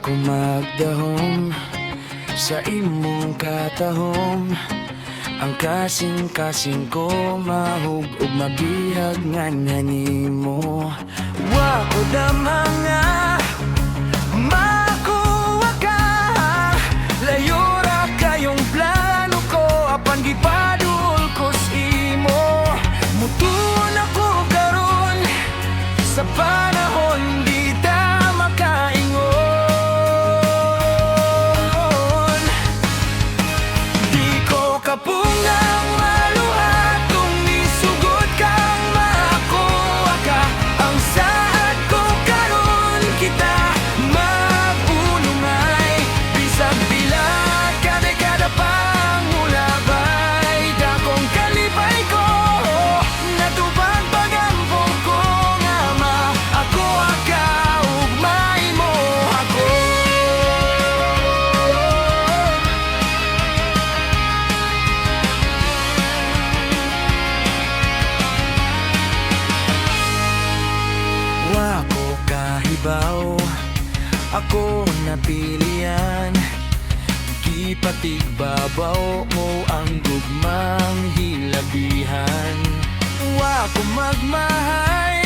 ko magdahom sa imong katahom. Ang kasing-kasing ko mahug ug mabihag nga nimo. Wa ko damang nga makuha ka, layo ra kayong plano ko, apan gipadul ko sa imo. Mutuon ako karon sa panahon di ta makaingon. Di ko kapungang maluhat kung nisugod kang makuha ka. Ang saad ko karon kita mag-unungay, bisag pila ka dekada pang ulabay. Dakong kalipay ko natubag pag-ampong ko nga ma ako ka ug mahimo ako. Wa ko kahibaw, ako napilian. Gipatigbabaw mo ang gugmang hilabihan. Wa ko magmahay